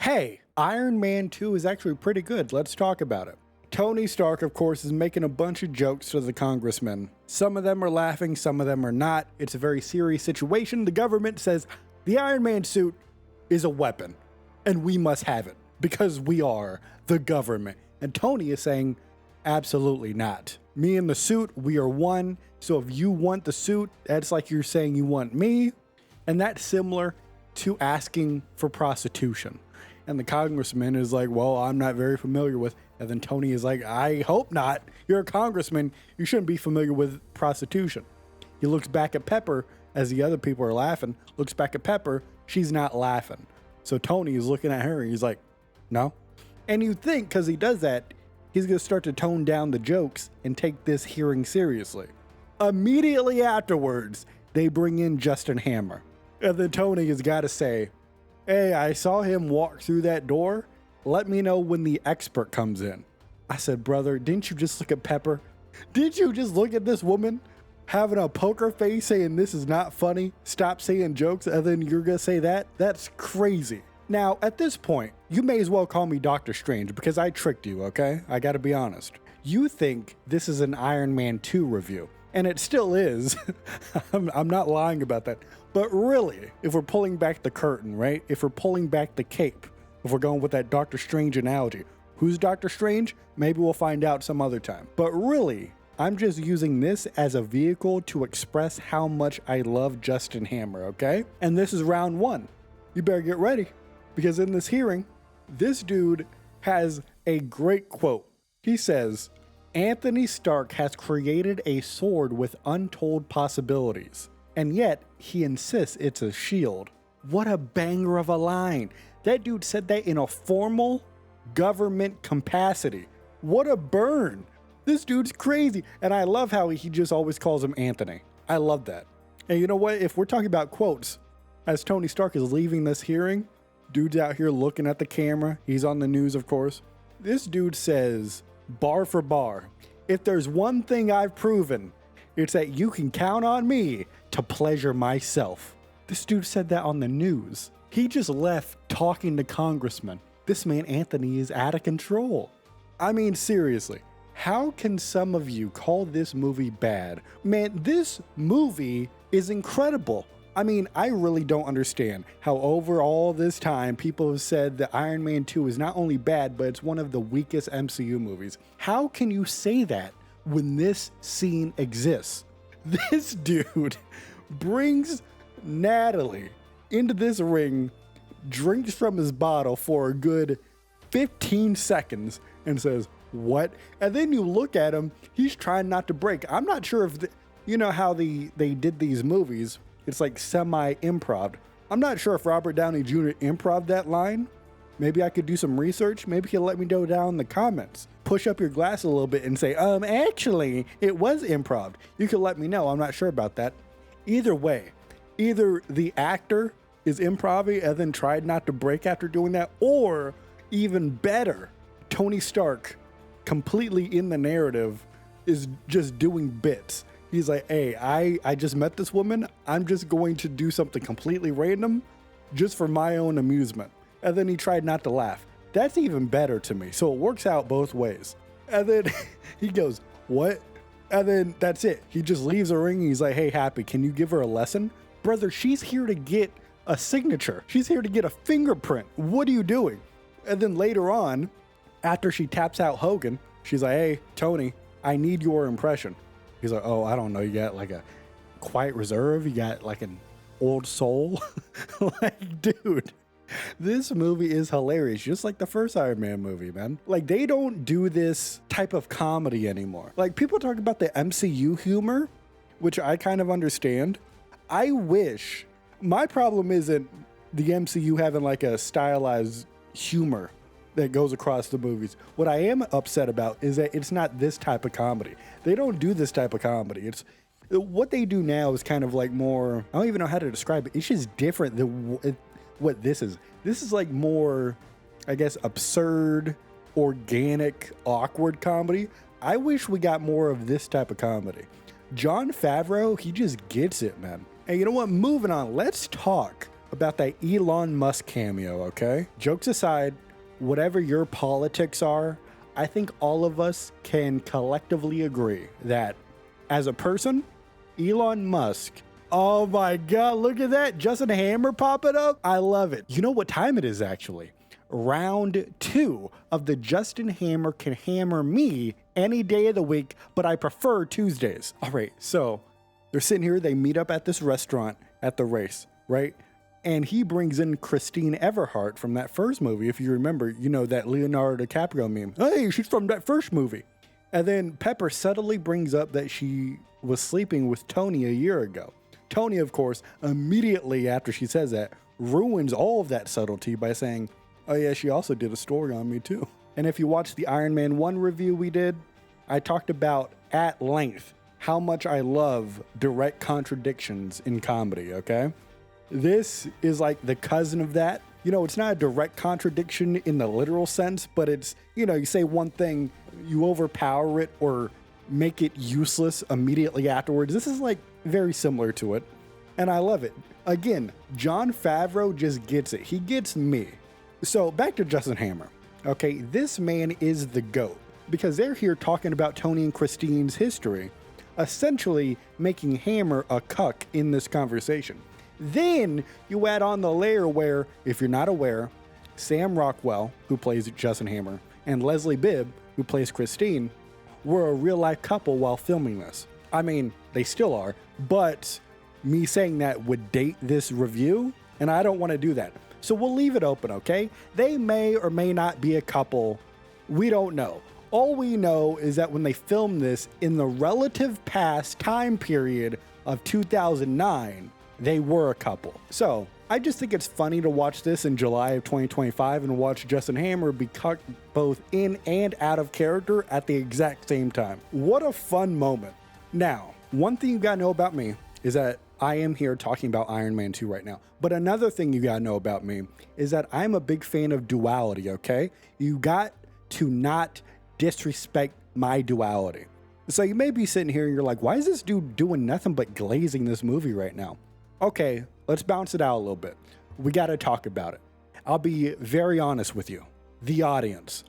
hey, Iron Man 2 is actually pretty good. Let's talk about it. Tony Stark, of course, is making a bunch of jokes to the congressmen. Some of them are laughing, some of them are not. It's a very serious situation. The government says the Iron Man suit is a weapon and we must have it because we are the government. And Tony is saying, absolutely not. Me and the suit, we are one. So if you want the suit, that's like you're saying you want me. And that's similar to asking for prostitution. And the congressman is like, well, I'm not very familiar with. And then Tony is like, I hope not. You're a congressman. You shouldn't be familiar with prostitution. He looks back at Pepper as the other people are laughing, looks back at Pepper. She's not laughing. So Tony is looking at her and he's like, no. And you think because he does that, he's going to start to tone down the jokes and take this hearing seriously. Immediately afterwards, they bring in Justin Hammer. And then Tony has got to say, hey, I saw him walk through that door. Let me know when the expert comes in. I said, brother, didn't you just look at Pepper? Did you just look at this woman having a poker face saying this is not funny? Stop saying jokes and then you're going to say that? That's crazy. Now, at this point, you may as well call me Doctor Strange because I tricked you, okay? I got to be honest. You think this is an Iron Man 2 review, and it still is. I'm not lying about that. But really, if we're pulling back the curtain, right? If we're pulling back the cape, if we're going with that Doctor Strange analogy, who's Doctor Strange? Maybe we'll find out some other time. But really, I'm just using this as a vehicle to express how much I love Justin Hammer, okay? And this is round one. You better get ready. Because in this hearing, this dude has a great quote. He says, Anthony Stark has created a sword with untold possibilities, and yet he insists it's a shield. What a banger of a line. That dude said that in a formal government capacity. What a burn. This dude's crazy. And I love how he just always calls him Anthony. I love that. And you know what? If we're talking about quotes, as Tony Stark is leaving this hearing, dude's out here looking at the camera. He's on the news, of course. This dude says, bar for bar, if there's one thing I've proven, it's that you can count on me to pleasure myself. This dude said that on the news. He just left talking to congressmen. This man, Anthony, is out of control. I mean, seriously, how can some of you call this movie bad? Man, this movie is incredible. I mean, I really don't understand how over all this time people have said that Iron Man 2 is not only bad, but it's one of the weakest MCU movies. How can you say that when this scene exists? This dude brings Natalie into this ring, drinks from his bottle for a good 15 seconds and says, what? And then you look at him, he's trying not to break. I'm not sure if, you know how they did these movies. It's like semi-improv. I'm not sure if Robert Downey Jr. improv that line. Maybe I could do some research. Maybe he'll let me know down in the comments. Push up your glass a little bit and say, actually, it was improv. You could let me know. I'm not sure about that. Either way, either the actor is improv and then tried not to break after doing that, or even better, Tony Stark, completely in the narrative, is just doing bits. He's like, hey, I just met this woman. I'm just going to do something completely random just for my own amusement. And then he tried not to laugh. That's even better to me. So it works out both ways. And then he goes, what? And then that's it. He just leaves the ring and he's like, hey, Happy, can you give her a lesson? Brother, she's here to get a signature. She's here to get a fingerprint. What are you doing? And then later on, after she taps out Hogan, she's like, hey, Tony, I need your impression. He's like, oh, I don't know. You got like a Quiet Reserve. You got like an Old Soul. Like, dude, this movie is hilarious. Just like the first Iron Man movie, man. Like, they don't do this type of comedy anymore. Like, people talk about the MCU humor, which I kind of understand. I wish. My problem isn't the MCU having like a stylized humor that goes across the movies. What I am upset about is that it's not this type of comedy. They don't do this type of comedy. It's what they do now is kind of like more, I don't even know how to describe it. It's just different than what this is. This is like more, I guess, absurd, organic, awkward comedy. I wish we got more of this type of comedy. Jon Favreau, he just gets it, man. And you know what? Moving on, let's talk about that Elon Musk cameo, okay? Jokes aside, whatever your politics are, I think all of us can collectively agree that as a person, Elon Musk, oh my God, look at that. Justin Hammer popping up. I love it. You know what time it is actually? Round 2 of the Justin Hammer Can Hammer Me any day of the week, but I prefer Tuesdays. All right, so they're sitting here, they meet up at this restaurant at the race, right? And he brings in Christine Everhart from that first movie. If you remember, you know, that Leonardo DiCaprio meme. Hey, she's from that first movie. And then Pepper subtly brings up that she was sleeping with Tony a year ago. Tony, of course, immediately after she says that, ruins all of that subtlety by saying, oh yeah, she also did a story on me too. And if you watch the Iron Man 1 review we did, I talked about at length how much I love direct contradictions in comedy, okay? This is like the cousin of that. You know, it's not a direct contradiction in the literal sense, but it's, you know, you say one thing, you overpower it or make it useless immediately afterwards. This is like very similar to it, and I love it. Again, Jon Favreau just gets it. He gets me. So back to Justin Hammer. Okay, this man is the GOAT because they're here talking about Tony and Christine's history, essentially making Hammer a cuck in this conversation. Then you add on the layer where, if you're not aware, Sam Rockwell, who plays Justin Hammer, and Leslie Bibb, who plays Christine, were a real-life couple while filming this. I mean, they still are, but me saying that would date this review, and I don't want to do that. So we'll leave it open, okay? They may or may not be a couple. We don't know. All we know is that when they filmed this in the relative past time period of 2009, they were a couple. So I just think it's funny to watch this in July of 2025 and watch Justin Hammer be cut both in and out of character at the exact same time. What a fun moment. Now, one thing you gotta know about me is that I am here talking about Iron Man 2 right now. But another thing you gotta know about me is that I'm a big fan of duality, okay? You got to not disrespect my duality. So you may be sitting here and you're like, why is this dude doing nothing but glazing this movie right now? Okay, let's bounce it out a little bit. We got to talk about it. I'll be very honest with you, the audience,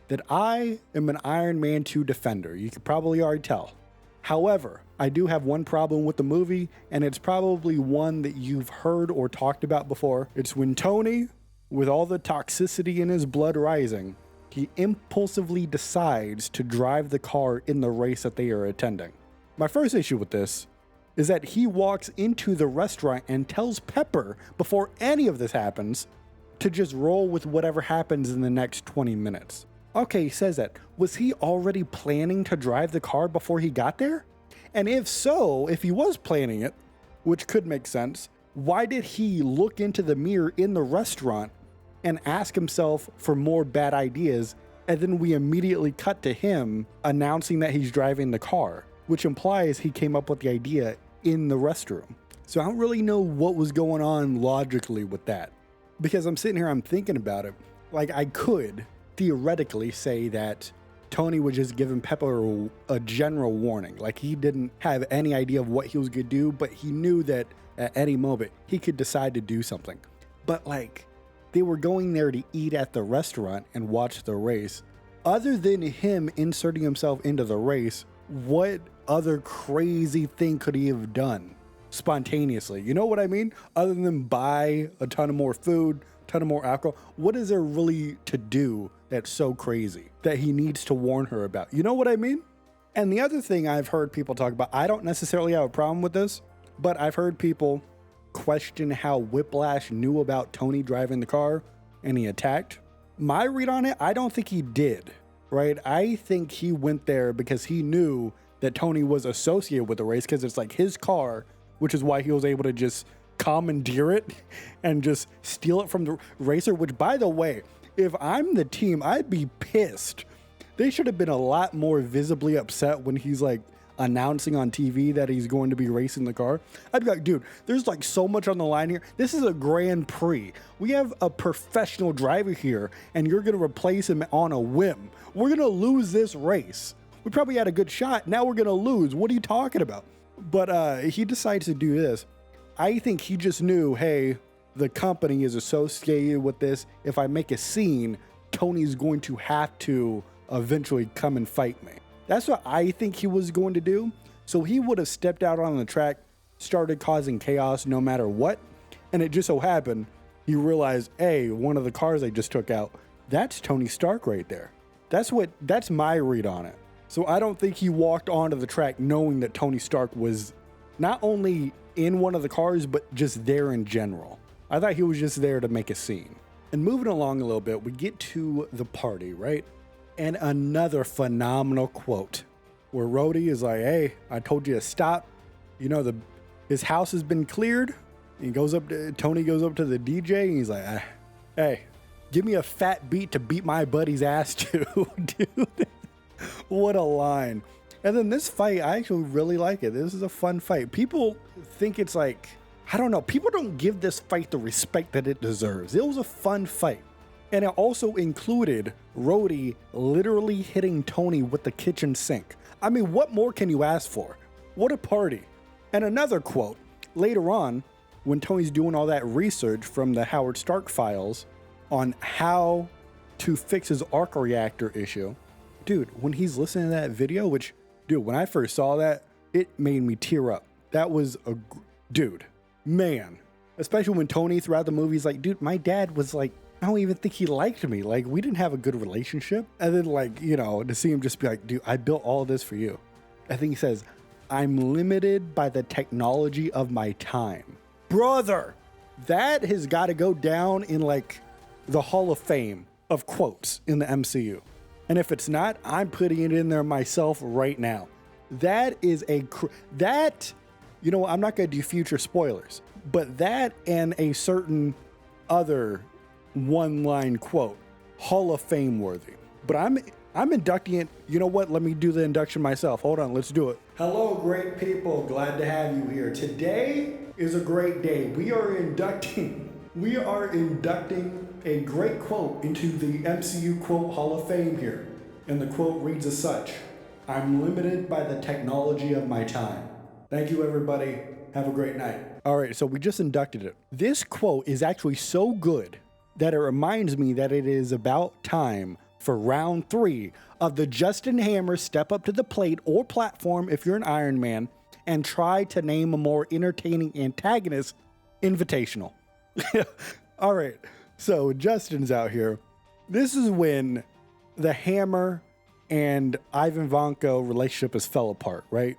that I am an Iron Man 2 defender. You could probably already tell. However, I do have one problem with the movie, and it's probably one that you've heard or talked about before. It's when Tony, with all the toxicity in his blood rising, he impulsively decides to drive the car in the race that they are attending. My first issue with this is that he walks into the restaurant and tells Pepper, before any of this happens, to just roll with whatever happens in the next 20 minutes. Okay, he says that. Was he already planning to drive the car before he got there? And if so, if he was planning it, which could make sense, why did he look into the mirror in the restaurant and ask himself for more bad ideas, and then we immediately cut to him announcing that he's driving the car, which implies he came up with the idea in the restroom. So I don't really know what was going on logically with that, because I'm sitting here, I'm thinking about it. Like, I could theoretically say that Tony was just giving Pepper a general warning. Like, he didn't have any idea of what he was gonna do, but he knew that at any moment he could decide to do something. But like, they were going there to eat at the restaurant and watch the race. Other than him inserting himself into the race, what other crazy thing could he have done spontaneously? You know what I mean? Other than buy a ton of more food, ton of more alcohol, what is there really to do that's so crazy that he needs to warn her about? You know what I mean? And the other thing I've heard people talk about, I don't necessarily have a problem with this, but I've heard people question how Whiplash knew about Tony driving the car and he attacked. My read on it, I don't think he did, right? I think he went there because he knew that Tony was associated with the race because it's like his car, which is why he was able to just commandeer it and just steal it from the racer, which, by the way, if I'm the team, I'd be pissed. They should have been a lot more visibly upset when he's like announcing on TV that he's going to be racing the car. I'd be like, dude, there's like so much on the line here. This is a Grand Prix. We have a professional driver here, and you're going to replace him on a whim. We're going to lose this race. We probably had a good shot. Now we're going to lose. What are you talking about? But he decides to do this. I think he just knew, hey, the company is associated with this. If I make a scene, Tony's going to have to eventually come and fight me. That's what I think he was going to do. So he would have stepped out on the track, started causing chaos no matter what. And it just so happened, he realized, hey, one of the cars I just took out, that's Tony Stark right there. That's my read on it. So I don't think he walked onto the track knowing that Tony Stark was not only in one of the cars, but just there in general. I thought he was just there to make a scene. And moving along a little bit, we get to the party, right? And another phenomenal quote where Rhodey is like, hey, I told you to stop. You know, his house has been cleared. And Tony goes up to the DJ and he's like, hey, give me a fat beat to beat my buddy's ass to, dude. What a line. And then this fight, I actually really like it. This is a fun fight. People think it's like, I don't know, people don't give this fight the respect that it deserves. It was a fun fight. And it also included Rhodey literally hitting Tony with the kitchen sink. I mean, what more can you ask for? What a party. And another quote, later on, when Tony's doing all that research from the Howard Stark files on how to fix his arc reactor issue, dude, when he's listening to that video, which, dude, when I first saw that, it made me tear up. That was dude, man. Especially when Tony throughout the movie is like, dude, my dad was like, I don't even think he liked me. Like, we didn't have a good relationship. And then, like, you know, to see him just be like, dude, I built all this for you. I think he says, I'm limited by the technology of my time. Brother, that has got to go down in, like, the Hall of Fame of quotes in the MCU. And if it's not, I'm putting it in there myself right now. That is you know, I'm not going to do future spoilers, but that and a certain other one-line quote, Hall of Fame worthy. But I'm inducting it. You know what? Let me do the induction myself. Hold on, let's do it. Hello, great people. Glad to have you here. Today is a great day. We are inducting a great quote into the MCU quote Hall of Fame here. And the quote reads as such: I'm limited by the technology of my time. Thank you, everybody. Have a great night. All right, so we just inducted it. This quote is actually so good that it reminds me that it is about time for round 3 of the Justin Hammer Step Up to the Plate or platform if you're an Iron Man and try to name a more entertaining antagonist invitational. All right, so Justin's out here. This is when the Hammer and Ivan Vanko relationship has fell apart, right?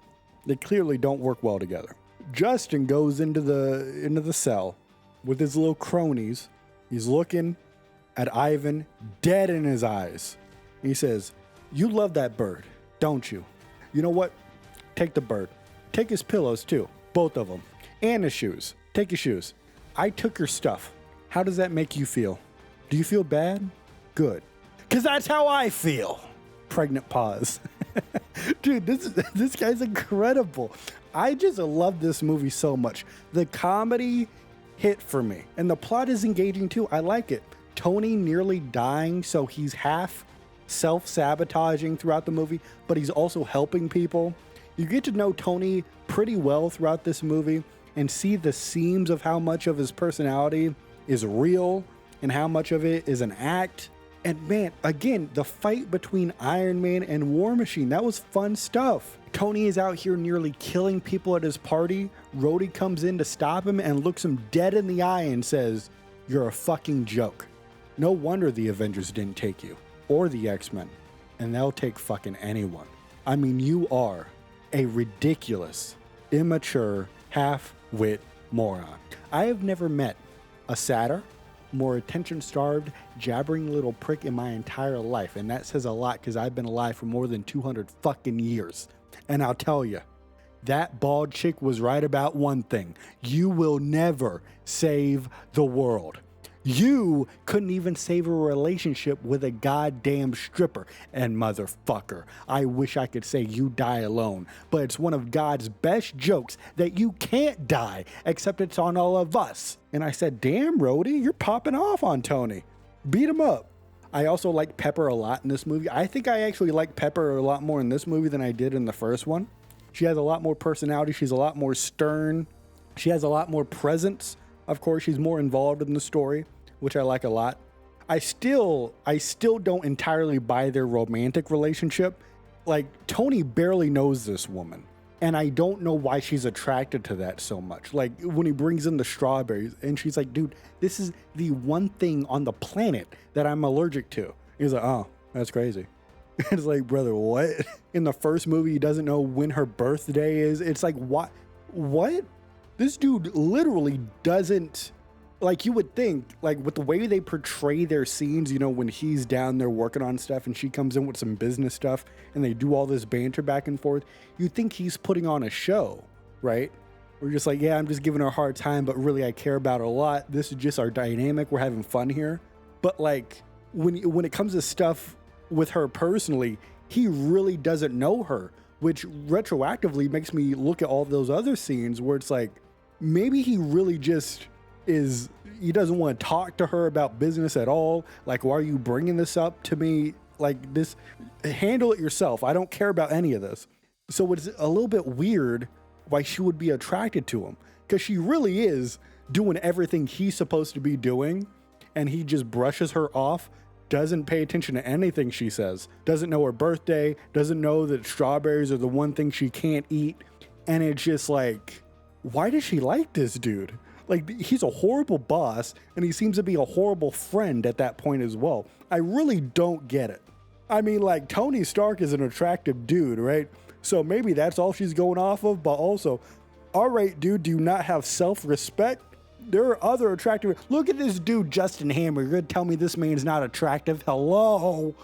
They clearly don't work well together. Justin goes into the cell with his little cronies. He's looking at Ivan dead in his eyes. He says, you love that bird, don't you? You know what? Take the bird. Take his pillows too, both of them. And his shoes. Take his shoes. I took your stuff. How does that make you feel? Do you feel bad? Good. Because that's how I feel. Pregnant pause. Dude, this guy's incredible. I just love this movie so much. The comedy hit for me. And the plot is engaging too. I like it. Tony nearly dying, so he's half self-sabotaging throughout the movie, but he's also helping people. You get to know Tony pretty well throughout this movie and see the seams of how much of his personality is real and how much of it is an act. And man, again, the fight between Iron Man and War Machine, that was fun stuff. Tony is out here nearly killing people at his party. Rhodey comes in to stop him and looks him dead in the eye and says, you're a fucking joke. No wonder the Avengers didn't take you, or the X-Men, and they'll take fucking anyone. I mean, you are a ridiculous, immature, half-wit moron. I have never met a sadder, more attention-starved, jabbering little prick in my entire life, and that says a lot because I've been alive for more than 200 fucking years. And I'll tell you, that bald chick was right about one thing. You will never save the world. You couldn't even save a relationship with a goddamn stripper. And motherfucker, I wish I could say you die alone, but it's one of God's best jokes that you can't die, except it's on all of us. And I said, damn, Rhodey, you're popping off on Tony. Beat him up. I also like Pepper a lot in this movie. I think I actually like Pepper a lot more in this movie than I did in the first one. She has a lot more personality. She's a lot more stern. She has a lot more presence Of course, she's more involved in the story, which I like a lot. I still don't entirely buy their romantic relationship. Like, Tony barely knows this woman, and I don't know why she's attracted to that so much. Like, when he brings in the strawberries, and she's like, dude, this is the one thing on the planet that I'm allergic to. He's like, oh, that's crazy. It's like, brother, what? In the first movie, he doesn't know when her birthday is. It's like, what? This dude literally doesn't, like, you would think, like, with the way they portray their scenes, you know, when he's down there working on stuff and she comes in with some business stuff and they do all this banter back and forth, you think he's putting on a show, right? We're just like, yeah, I'm just giving her a hard time, but really I care about her a lot. This is just our dynamic. We're having fun here. But, like, when it comes to stuff with her personally, he really doesn't know her, which retroactively makes me look at all those other scenes where it's like, maybe he really just he doesn't want to talk to her about business at all. Like, why are you bringing this up to me? Like, this, handle it yourself. I don't care about any of this. So it's a little bit weird why she would be attracted to him, because she really is doing everything he's supposed to be doing, and he just brushes her off, doesn't pay attention to anything she says, doesn't know her birthday, doesn't know that strawberries are the one thing she can't eat. And it's just like, why does she like this dude? Like, he's a horrible boss, and he seems to be a horrible friend at that point as well. I really don't get it. I mean, like, Tony Stark is an attractive dude, right? So maybe that's all she's going off of, but also, all right, dude, do you not have self-respect? There are other attractive... Look at this dude, Justin Hammer. You're going to tell me this man's not attractive? Hello?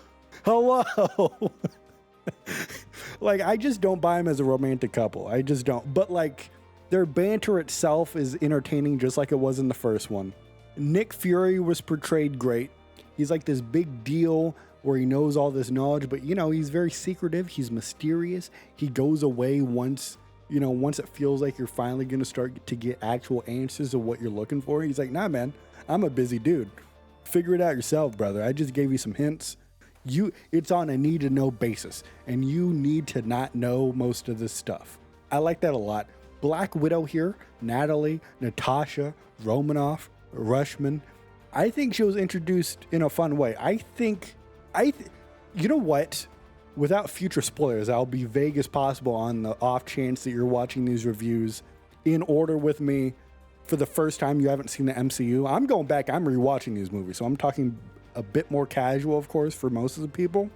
Like, I just don't buy him as a romantic couple. I just don't. But, like, their banter itself is entertaining just like it was in the first one. Nick Fury was portrayed great. He's like this big deal where he knows all this knowledge, but, you know, he's very secretive. He's mysterious. He goes away once it feels like you're finally going to start to get actual answers of what you're looking for. He's like, nah, man, I'm a busy dude. Figure it out yourself, brother. I just gave you some hints. It's on a need to know basis, and you need to not know most of this stuff. I like that a lot. Black Widow here, Natalie, Natasha, Romanoff, Rushman. I think she was introduced in a fun way. You know what? Without future spoilers, I'll be vague as possible on the off chance that you're watching these reviews in order with me for the first time you haven't seen the MCU. I'm going back, I'm rewatching these movies, so I'm talking a bit more casual, of course, for most of the people.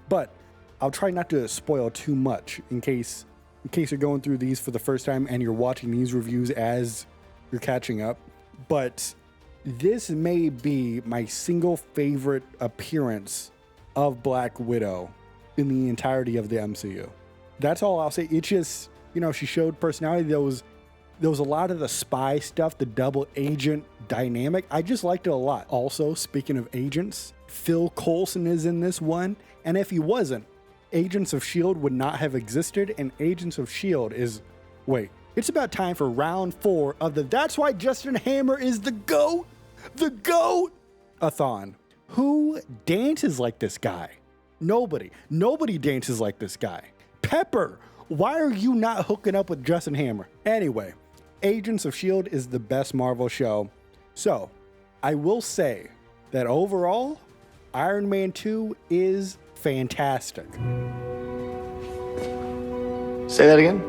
But I'll try not to spoil too much in case you're going through these for the first time and you're watching these reviews as you're catching up. But this may be my single favorite appearance of Black Widow in the entirety of the MCU. That's all I'll say. It's just, you know, she showed personality. There was a lot of the spy stuff, the double agent dynamic. I just liked it a lot. Also, speaking of agents, Phil Coulson is in this one. And if he wasn't, Agents of S.H.I.E.L.D. would not have existed. And Agents of S.H.I.E.L.D. it's about time for round 4 of the That's Why Justin Hammer is the GOAT-a-thon. Who dances like this guy? Nobody dances like this guy. Pepper, why are you not hooking up with Justin Hammer? Anyway, Agents of S.H.I.E.L.D. is the best Marvel show. So, I will say that overall, Iron Man 2 is fantastic. Say that again?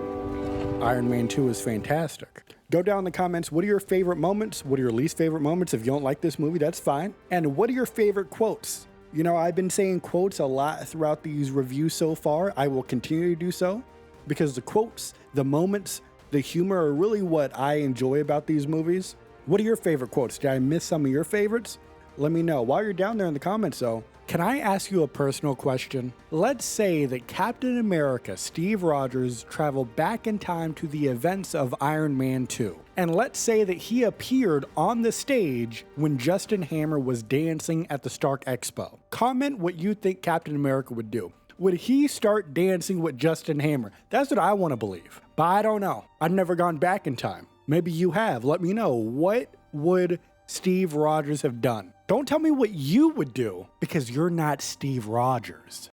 Iron Man 2 is fantastic. Go down in the comments, what are your favorite moments? What are your least favorite moments? If you don't like this movie, that's fine. And what are your favorite quotes? You know, I've been saying quotes a lot throughout these reviews so far. I will continue to do so because the quotes, the moments, the humor are really what I enjoy about these movies. What are your favorite quotes? Did I miss some of your favorites? Let me know. While you're down there in the comments, though, can I ask you a personal question? Let's say that Captain America, Steve Rogers, traveled back in time to the events of Iron Man 2. And let's say that he appeared on the stage when Justin Hammer was dancing at the Stark Expo. Comment what you think Captain America would do. Would he start dancing with Justin Hammer? That's what I want to believe. But I don't know. I've never gone back in time. Maybe you have. Let me know. What would Steve Rogers have done? Don't tell me what you would do because you're not Steve Rogers.